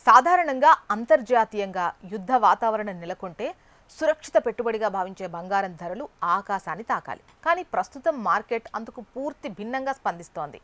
సాధారణంగా అంతర్జాతీయంగా యుద్ధ వాతావరణం నెలకొంటే సురక్షిత పెట్టుబడిగా భావించే బంగారం ధరలు ఆకాశాన్ని తాకాలి. కానీ ప్రస్తుతం మార్కెట్ అందుకు పూర్తి భిన్నంగా స్పందిస్తోంది.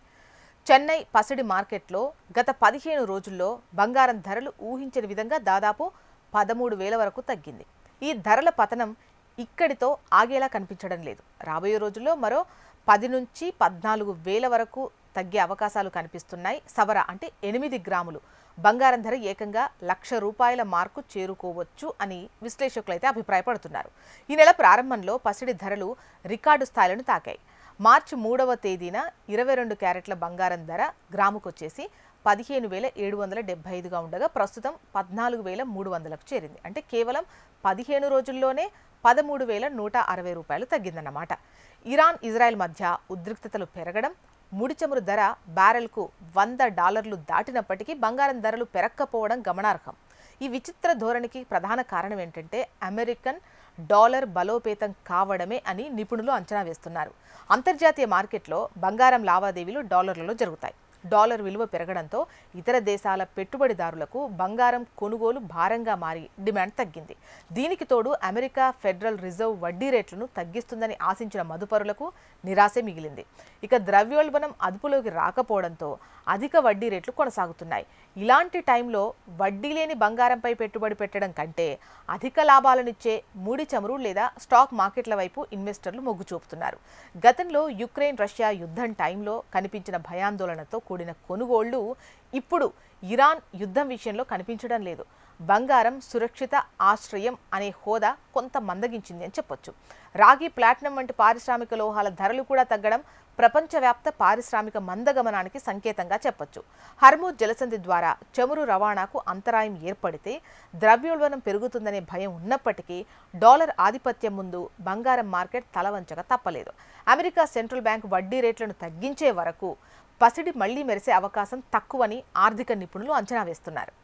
చెన్నై పసిడి మార్కెట్లో గత 15 రోజుల్లో బంగారం ధరలు ఊహించని విధంగా దాదాపు 13,000 వరకు తగ్గింది. ఈ ధరల పతనం ఇక్కడితో ఆగేలా కనిపించడం లేదు. రాబోయే రోజుల్లో మరో 10 నుంచి 14,000 వరకు తగ్గే అవకాశాలు కనిపిస్తున్నాయి. సవర అంటే 8 గ్రాములు బంగారం ధర ఏకంగా ₹1,00,000 మార్కు చేరుకోవచ్చు అని విశ్లేషకులైతే అభిప్రాయపడుతున్నారు. ఈ నెల ప్రారంభంలో పసిడి ధరలు రికార్డు స్థాయిలను తాకాయి. మార్చి 3వ తేదీన 22 క్యారెట్ల బంగారం ధర గ్రాముకొచ్చేసి 15,775గా ఉండగా ప్రస్తుతం 14,300కు చేరింది. అంటే కేవలం 15 రోజుల్లోనే ₹13,160 తగ్గిందన్నమాట. ఇరాన్ ఇజ్రాయెల్ మధ్య ఉద్రిక్తతలు పెరగడం, ముడి చమురు ధర బ్యారెల్కు $100 దాటినప్పటికీ బంగారం ధరలు పెరక్కపోవడం గమనార్హం. ఈ విచిత్ర ధోరణికి ప్రధాన కారణం ఏంటంటే అమెరికన్ డాలర్ బలోపేతం కావడమే అని నిపుణులు అంచనా వేస్తున్నారు. అంతర్జాతీయ మార్కెట్లో బంగారం లావాదేవీలు డాలర్లలో జరుగుతాయి. డాలర్ విలువ పెరగడంతో ఇతర దేశాల పెట్టుబడిదారులకు బంగారం కొనుగోలు భారంగా మారి డిమాండ్ తగ్గింది. దీనికి తోడు అమెరికా ఫెడరల్ రిజర్వ్ వడ్డీ రేట్లను తగ్గిస్తుందని ఆశించిన మదుపరులకు నిరాశే మిగిలింది. ఇక ద్రవ్యోల్బణం అదుపులోకి రాకపోవడంతో అధిక వడ్డీ రేట్లు కొనసాగుతున్నాయి. ఇలాంటి టైంలో వడ్డీ లేని బంగారంపై పెట్టుబడి పెట్టడం కంటే అధిక లాభాలనిచ్చే ముడి చమురు లేదా స్టాక్ మార్కెట్ల వైపు ఇన్వెస్టర్లు మొగ్గు చూపుతున్నారు. గతంలో యుక్రెయిన్ రష్యా యుద్ధం టైంలో కనిపించిన భయాందోళనతో కూడిన కొనుగోళ్లు ఇప్పుడు ఇరాన్ యుద్ధం విషయంలో కనిపించడం లేదు. బంగారం సురక్షిత ఆశ్రయం అనే హోదా కొంత మందగించింది అని చెప్పొచ్చు. రాగి, ప్లాటినం వంటి పారిశ్రామిక లోహాల ధరలు కూడా తగ్గడం ప్రపంచవ్యాప్త పారిశ్రామిక మందగమనానికి సంకేతంగా చెప్పొచ్చు. హర్మూజ్ జలసంధి ద్వారా చమురు రవాణాకు అంతరాయం ఏర్పడితే ద్రవ్యోల్బణం పెరుగుతుందనే భయం ఉన్నప్పటికీ డాలర్ ఆధిపత్యం ముందు బంగారం మార్కెట్ తలవంచక తప్పలేదు. అమెరికా సెంట్రల్ బ్యాంక్ వడ్డీ రేట్లను తగ్గించే వరకు పసిడి మళ్లీ మెరిసే అవకాశం తక్కువని ఆర్థిక నిపుణులు అంచనా వేస్తున్నారు.